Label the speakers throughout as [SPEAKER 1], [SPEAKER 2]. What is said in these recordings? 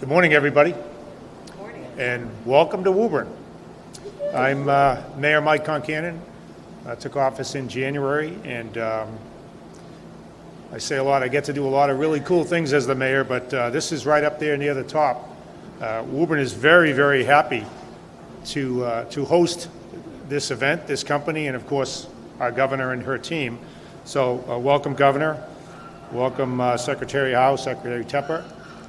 [SPEAKER 1] Good morning, everybody.
[SPEAKER 2] Good morning.
[SPEAKER 1] And welcome to Woburn. I'm Mayor Mike Concannon. I took office in January, and I say a lot. I get to do a lot of really cool things as the mayor, but this is right up there near the top. Woburn is very, very happy to host this event, this company, and of course our governor and her team. So welcome, Governor. Welcome, Secretary Howe, Secretary Tepper,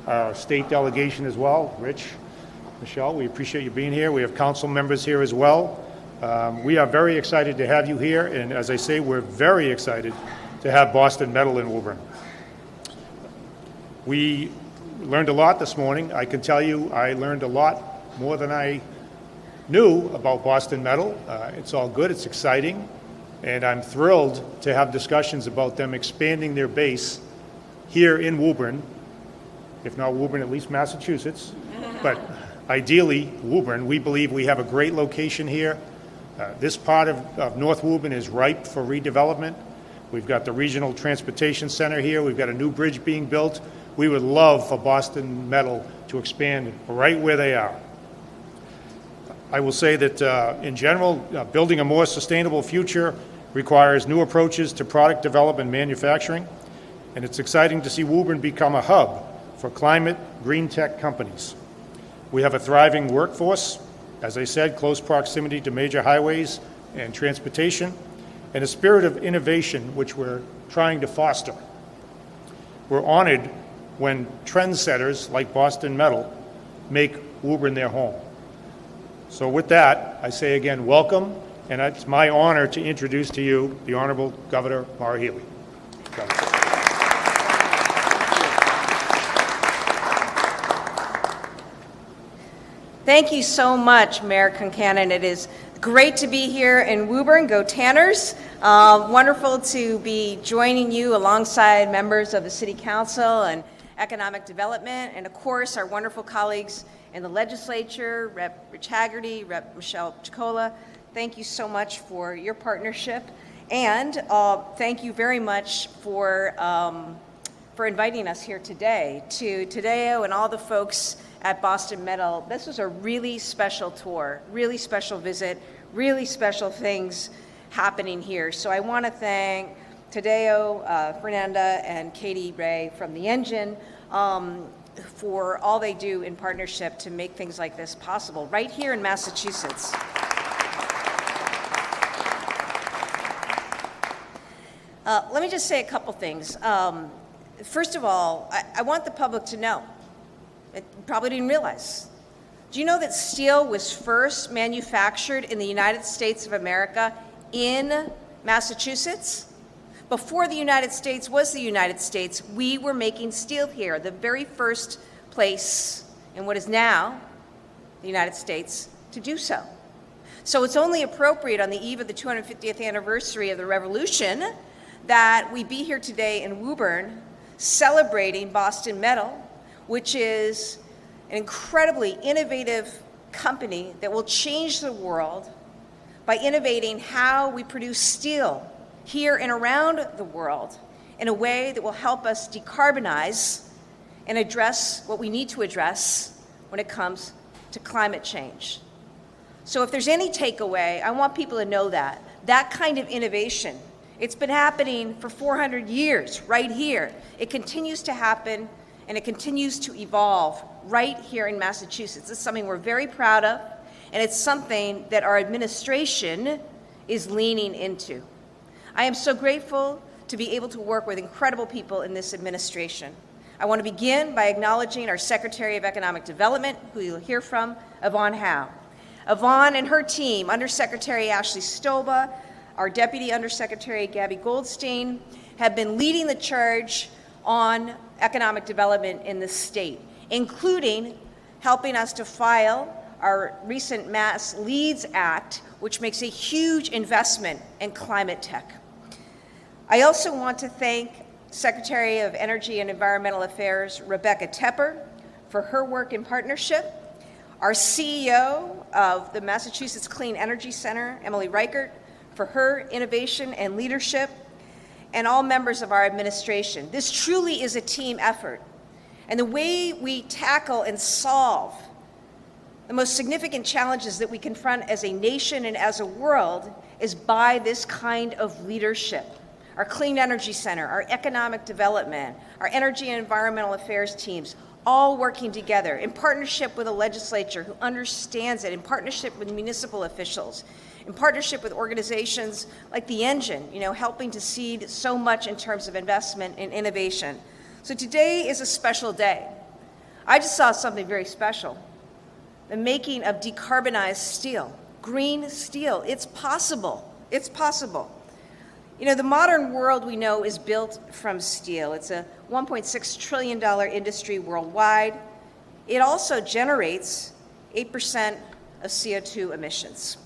[SPEAKER 1] our state delegation as well, Rich, Michelle. We appreciate you being here. We have council members here as well. We are very excited to have you here, and as I say, we're very excited to have Boston Metal in Woburn. We learned a lot this morning. I can tell you I learned a lot more than I knew about Boston Metal. It's all good, it's exciting, and I'm thrilled to have discussions about them expanding their base here in Woburn, if not Woburn, at least Massachusetts, but ideally Woburn. We believe we have a great location here. This part of North Woburn is ripe for redevelopment. We've got the Regional Transportation Center here. We've got a new bridge being built. We would love for Boston Metal to expand right where they are. I will say that in general, building a more sustainable future requires new approaches to product development and manufacturing, and it's exciting to see Woburn become a hub for climate green tech companies. We have a thriving workforce, as I said, close proximity to major highways and transportation, and a spirit of innovation which we're trying to foster. We're honored when trendsetters like Boston Metal make Woburn their home. So with that, I say again, welcome, and it's my honor to introduce to you the Honorable Governor Maura Healey.
[SPEAKER 2] Thank you so much, Mayor Concannon. It is great to be here in Woburn. Go Tanners. Wonderful to be joining you alongside members of the City Council and Economic Development, and of course our wonderful colleagues in the legislature, Rep. Rich Haggerty, Rep. Michelle Chicola. Thank you so much for your partnership, and thank you very much for inviting us here today. To Tadeo and all the folks at Boston Metal, this was a really special tour, really special visit, really special things happening here. So I want to thank Tadeo, Fernanda, and Katie Ray from the Engine for all they do in partnership to make things like this possible right here in Massachusetts. Let me just say a couple things. First of all, I want the public to know, you probably didn't realize, do you know that steel was first manufactured in the United States of America in Massachusetts? Before the United States was the United States, we were making steel here, the very first place in what is now the United States to do so. So it's only appropriate on the eve of the 250th anniversary of the Revolution that we be here today in Woburn celebrating Boston Metal, which is an incredibly innovative company that will change the world by innovating how we produce steel here and around the world in a way that will help us decarbonize and address what we need to address when it comes to climate change. So if there's any takeaway, I want people to know that kind of innovation, it's been happening for 400 years right here. It continues to happen, and it continues to evolve right here in Massachusetts. It's something we're very proud of, and it's something that our administration is leaning into. I am so grateful to be able to work with incredible people in this administration. I want to begin by acknowledging our Secretary of Economic Development, who you'll hear from, Yvonne Howe. Yvonne and her team, Undersecretary Ashley Stoba, our Deputy Undersecretary Gaby Goldstein, have been leading the charge on economic development in the state, including helping us to file our recent Mass Leads Act, which makes a huge investment in climate tech. I also want to thank Secretary of Energy and Environmental Affairs, Rebecca Tepper, for her work in partnership, our CEO of the Massachusetts Clean Energy Center, Emily Reichert, for her innovation and leadership, and all members of our administration. This truly is a team effort. And the way we tackle and solve the most significant challenges that we confront as a nation and as a world is by this kind of leadership. Our Clean Energy Center, our economic development, our energy and environmental affairs teams, all working together in partnership with a legislature who understands it, in partnership with municipal officials, in partnership with organizations like the Engine, helping to seed so much in terms of investment and innovation. So today is a special day. I just saw something very special. The making of decarbonized steel, green steel. It's possible. It's possible. The modern world we know is built from steel. It's a $1.6 trillion industry worldwide. It also generates 8% of CO2 emissions.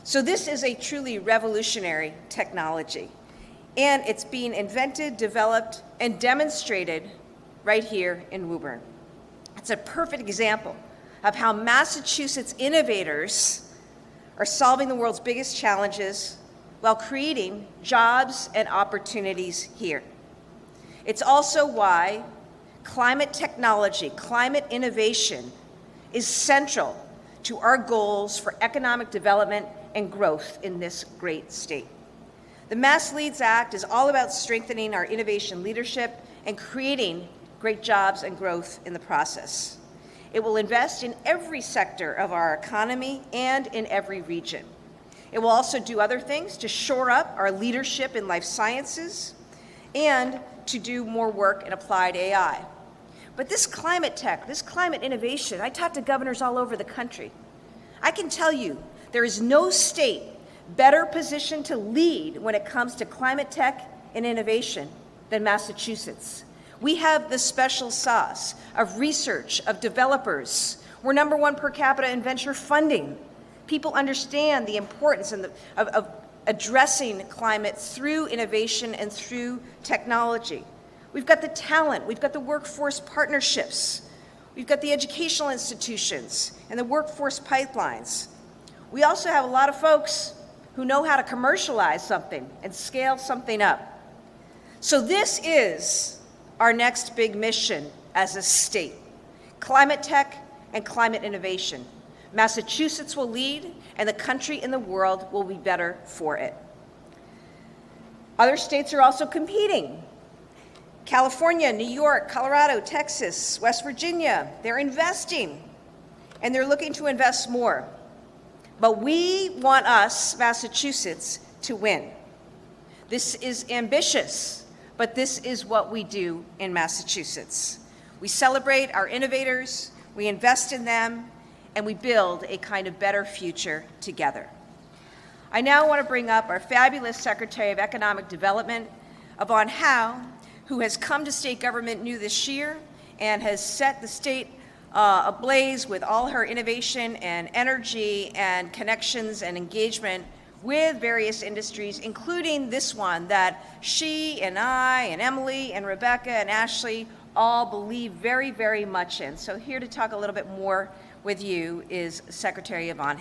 [SPEAKER 2] So this is a truly revolutionary technology. And it's being invented, developed, and demonstrated right here in Woburn. It's a perfect example of how Massachusetts innovators are solving the world's biggest challenges while creating jobs and opportunities here. It's also why climate technology, climate innovation is central to our goals for economic development and growth in this great state. The Mass Leads Act is all about strengthening our innovation leadership and creating great jobs and growth in the process. It will invest in every sector of our economy and in every region. It will also do other things to shore up our leadership in life sciences and to do more work in applied AI. But this climate tech, this climate innovation, I talked to governors all over the country. I can tell you there is no state better positioned to lead when it comes to climate tech and innovation than Massachusetts. We have the special sauce of research, of developers. We're #1 per capita in venture funding. People understand the importance of addressing climate through innovation and through technology. We've got the talent, we've got the workforce partnerships, we've got the educational institutions and the workforce pipelines. We also have a lot of folks who know how to commercialize something and scale something up. So this is our next big mission as a state: climate tech and climate innovation. Massachusetts will lead, and the country and the world will be better for it. Other states are also competing. California, New York, Colorado, Texas, West Virginia, they're investing, and they're looking to invest more. But we want us, Massachusetts, to win. This is ambitious, but this is what we do in Massachusetts. We celebrate our innovators, we invest in them, and we build a kind of better future together. I now want to bring up our fabulous Secretary of Economic Development, Yvonne, who has come to state government new this year and has set the state ablaze with all her innovation and energy and connections and engagement with various industries, including this one that she and I and Emily and Rebecca and Ashley all believe very, very much in. So here to talk a little bit more with you is Secretary Yvonne.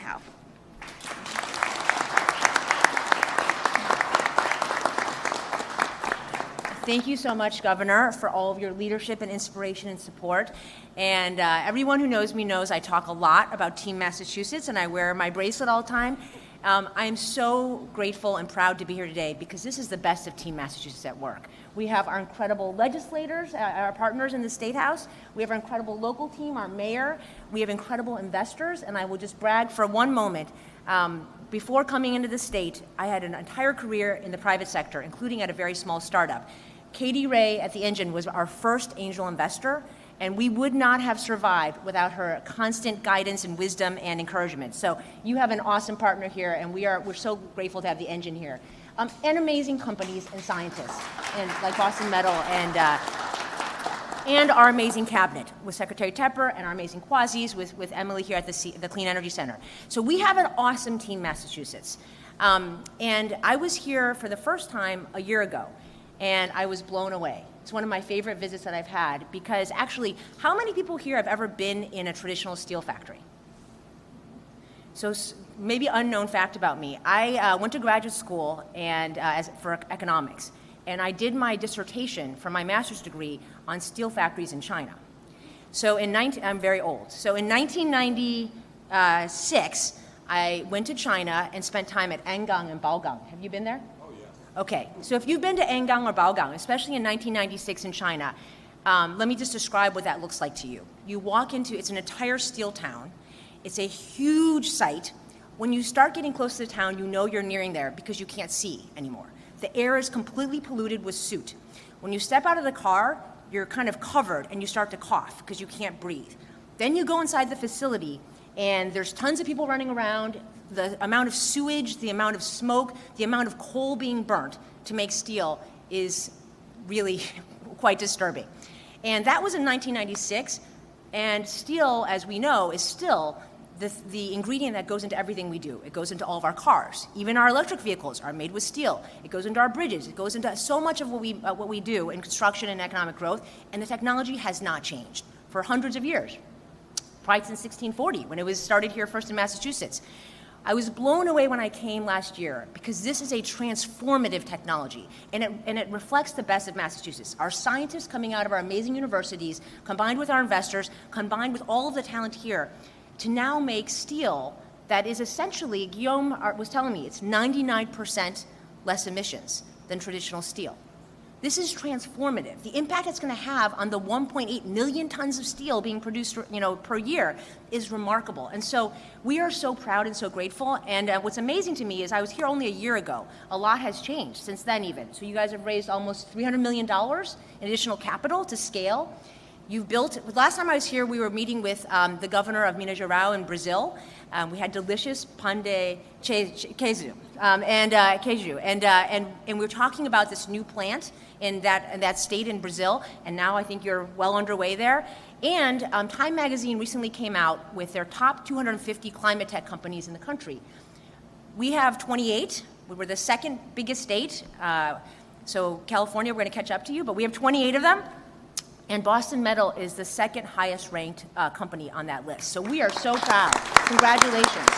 [SPEAKER 3] Thank you so much, Governor, for all of your leadership and inspiration and support. And everyone who knows me knows I talk a lot about Team Massachusetts, and I wear my bracelet all the time. I am so grateful and proud to be here today because this is the best of Team Massachusetts at work. We have our incredible legislators, our partners in the State House. We have our incredible local team, our mayor. We have incredible investors, and I will just brag for one moment. Before coming into the state, I had an entire career in the private sector, including at a very small startup. Katie Ray at the Engine was our first angel investor, and we would not have survived without her constant guidance and wisdom and encouragement. So you have an awesome partner here, and we're so grateful to have the Engine here. And amazing companies and scientists, and like Boston Metal, and our amazing cabinet with Secretary Tepper and our amazing quasis with Emily here at the Clean Energy Center. So we have an awesome team, Massachusetts. And I was here for the first time a year ago, and I was blown away. It's one of my favorite visits that I've had because actually, how many people here have ever been in a traditional steel factory? So maybe unknown fact about me. I went to graduate school and for economics, and I did my dissertation for my master's degree on steel factories in China. So I'm very old. So in 1996, I went to China and spent time at Angang and Baogang. Have you been there?
[SPEAKER 4] Oh, yes.
[SPEAKER 3] Okay, so if you've been to Angang or Baogang, especially in 1996 in China, let me just describe what that looks like to you. You walk into, it's an entire steel town. It's a huge site. When you start getting close to the town, you know you're nearing there because you can't see anymore. The air is completely polluted with soot. When you step out of the car, you're kind of covered and you start to cough because you can't breathe. Then you go inside the facility and there's tons of people running around. The amount of sewage, the amount of smoke, the amount of coal being burnt to make steel is really quite disturbing. And that was in 1996, and steel, as we know, is still the ingredient that goes into everything we do. It goes into all of our cars. Even our electric vehicles are made with steel. It goes into our bridges. It goes into so much of what we do in construction and economic growth, and the technology has not changed for hundreds of years. Probably since 1640, when it was started here first in Massachusetts. I was blown away when I came last year because this is a transformative technology, and it reflects the best of Massachusetts. Our scientists coming out of our amazing universities, combined with our investors, combined with all of the talent here, to now make steel that is essentially, Guillaume was telling me, it's 99% less emissions than traditional steel. This is transformative. The impact it's going to have on the 1.8 million tons of steel being produced, per year is remarkable. And so we are so proud and so grateful. And what's amazing to me is I was here only a year ago. A lot has changed since then even. So you guys have raised almost $300 million in additional capital to scale. You've built, last time I was here, we were meeting with the governor of Minas Gerais in Brazil. We had delicious pão de queijo, and we were talking about this new plant in that state in Brazil, and now I think you're well underway there. And Time Magazine recently came out with their top 250 climate tech companies in the country. We have 28. We were the second biggest state. So California, we're going to catch up to you, but we have 28 of them. And Boston Metal is the second highest ranked company on that list. So we are so proud. Congratulations.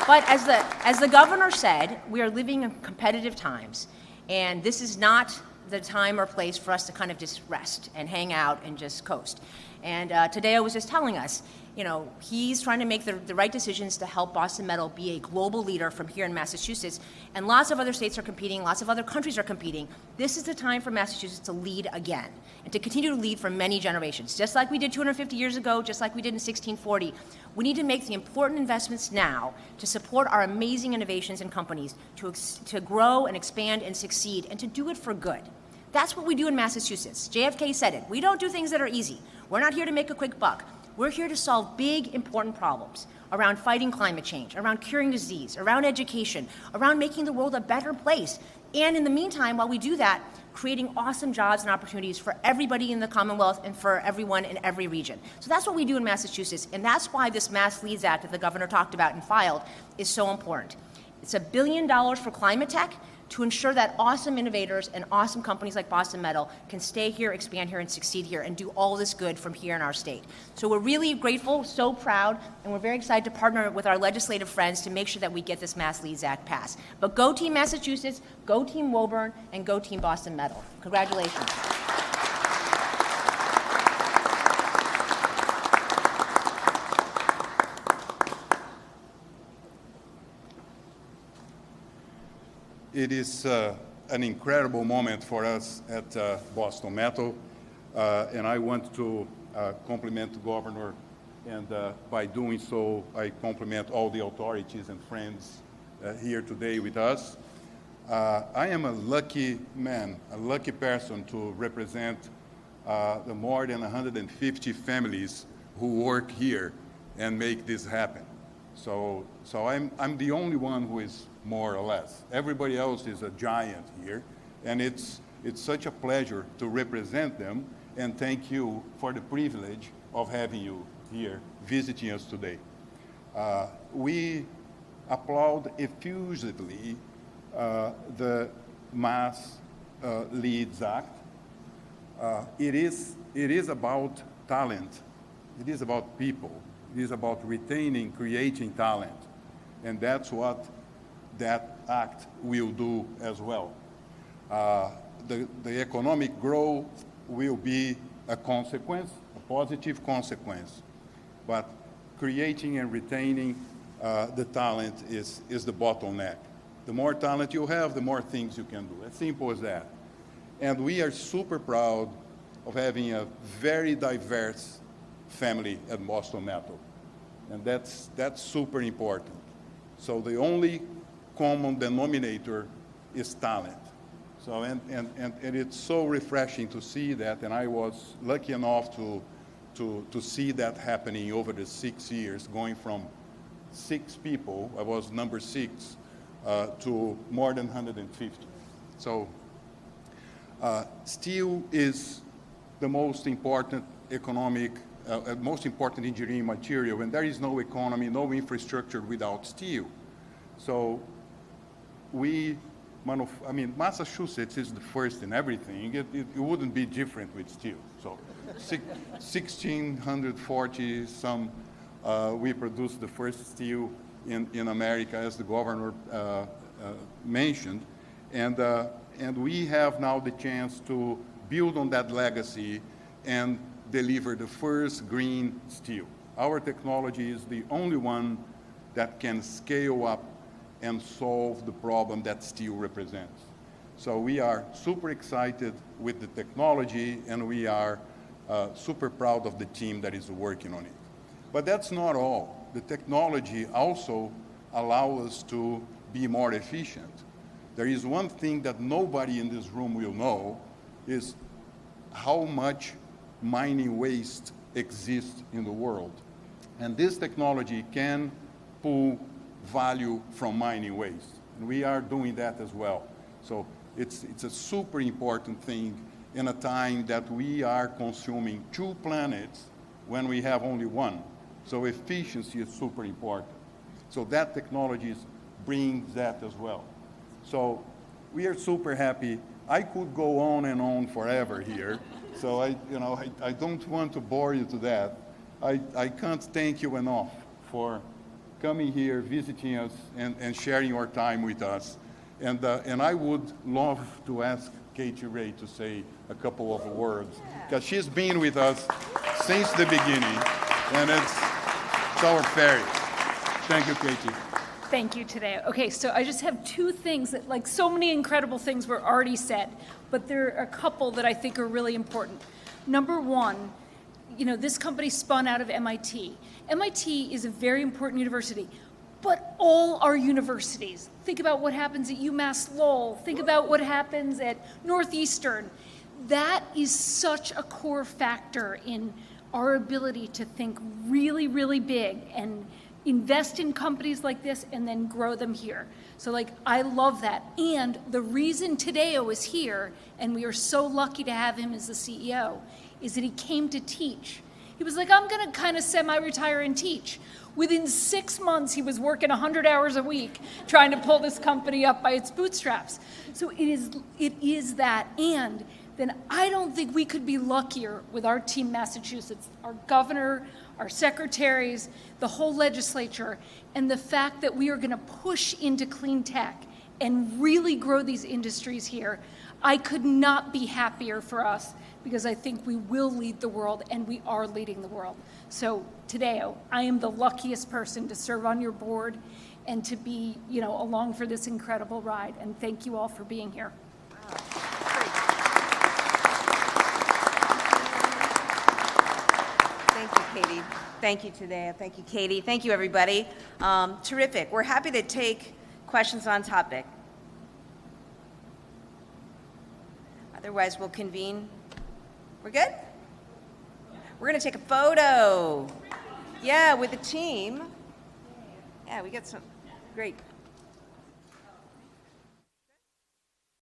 [SPEAKER 3] But as the governor said, we are living in competitive times, and this is not the time or place for us to kind of just rest and hang out and just coast. And Tadeo was just telling us, he's trying to make the right decisions to help Boston Metal be a global leader from here in Massachusetts. And lots of other states are competing, lots of other countries are competing. This is the time for Massachusetts to lead again and to continue to lead for many generations. Just like we did 250 years ago, just like we did in 1640, we need to make the important investments now to support our amazing innovations and companies to grow and expand and succeed, and to do it for good. That's what we do in Massachusetts. JFK said it. We don't do things that are easy. We're not here to make a quick buck. We're here to solve big, important problems around fighting climate change, around curing disease, around education, around making the world a better place. And in the meantime, while we do that, creating awesome jobs and opportunities for everybody in the Commonwealth and for everyone in every region. So that's what we do in Massachusetts, and that's why this Mass Leads Act that the governor talked about and filed is so important. It's $1 billion for climate tech, to ensure that awesome innovators and awesome companies like Boston Metal can stay here, expand here, and succeed here, and do all this good from here in our state. So we're really grateful, so proud, and we're very excited to partner with our legislative friends to make sure that we get this Mass Leads Act passed. But go Team Massachusetts, go Team Woburn, and go Team Boston Metal. Congratulations.
[SPEAKER 4] It is an incredible moment for us at Boston Metal, and I want to compliment the governor, and by doing so, I compliment all the authorities and friends here today with us. I am a lucky man, a lucky person to represent the more than 150 families who work here and make this happen. So I'm the only one who is more or less. Everybody else is a giant here, and it's such a pleasure to represent them, and thank you for the privilege of having you here visiting us today. We applaud effusively the Mass Leads Act. It is about talent. It is about people. It is about retaining, creating talent, and that's what that act will do as well. The economic growth will be a consequence, a positive consequence. But creating and retaining the talent is the bottleneck. The more talent you have, the more things you can do. As simple as that. And we are super proud of having a very diverse family at Boston Metal. And that's super important. So the only common denominator is talent. So, and it's so refreshing to see that, and I was lucky enough to see that happening over the 6 years, going from 6 people, I was number 6, to more than 150. So steel is the most important economic, most important engineering material, and there is no economy, no infrastructure without steel. So Massachusetts is the first in everything. It wouldn't be different with steel. So 1640 some, we produced the first steel in America, as the governor mentioned. And we have now the chance to build on that legacy and deliver the first green steel. Our technology is the only one that can scale up and solve the problem that steel represents. So we are super excited with the technology, and we are super proud of the team that is working on it. But that's not all. The technology also allows us to be more efficient. There is one thing that nobody in this room will know, is how much mining waste exists in the world. And this technology can pull value from mining waste. And we are doing that as well. So it's a super important thing in a time that we are consuming 2 planets when we have only 1. So efficiency is super important. So that technology brings that as well. So we are super happy. I could go on and on forever here. So I don't want to bore you to that. I can't thank you enough for coming here, visiting us, and sharing your time with us. And I would love to ask Katie Ray to say a couple of words, because she's been with us since the beginning, and it's our fairy. Thank you, Katie.
[SPEAKER 5] Thank you today. Okay, so I just have 2 things that, like, so many incredible things were already said, but there are a couple that I think are really important. Number 1, this company spun out of MIT. MIT is a very important university, but all our universities, think about what happens at UMass Lowell, think about what happens at Northeastern. That is such a core factor in our ability to think really, really big and invest in companies like this and then grow them here. So I love that. And the reason Tadeo is here, and we are so lucky to have him as the CEO, is that he came to teach. He was like, I'm going to kind of semi-retire and teach. Within 6 months, he was working 100 hours a week trying to pull this company up by its bootstraps. So it is that. And then I don't think we could be luckier with our team, Massachusetts, our governor, our secretaries, the whole legislature, and the fact that we are going to push into clean tech and really grow these industries here. I could not be happier for us, because I think we will lead the world, and we are leading the world. So Tadeo, I am the luckiest person to serve on your board and to be, along for this incredible ride. And thank you all for being here.
[SPEAKER 2] Wow. Thank you, Katie. Thank you, Tadeo. Thank you, Katie. Thank you, everybody. Terrific. We're happy to take questions on topic. Otherwise, we'll convene. We're good? We're going to take a photo. Yeah, with the team. Yeah, we got some. Great.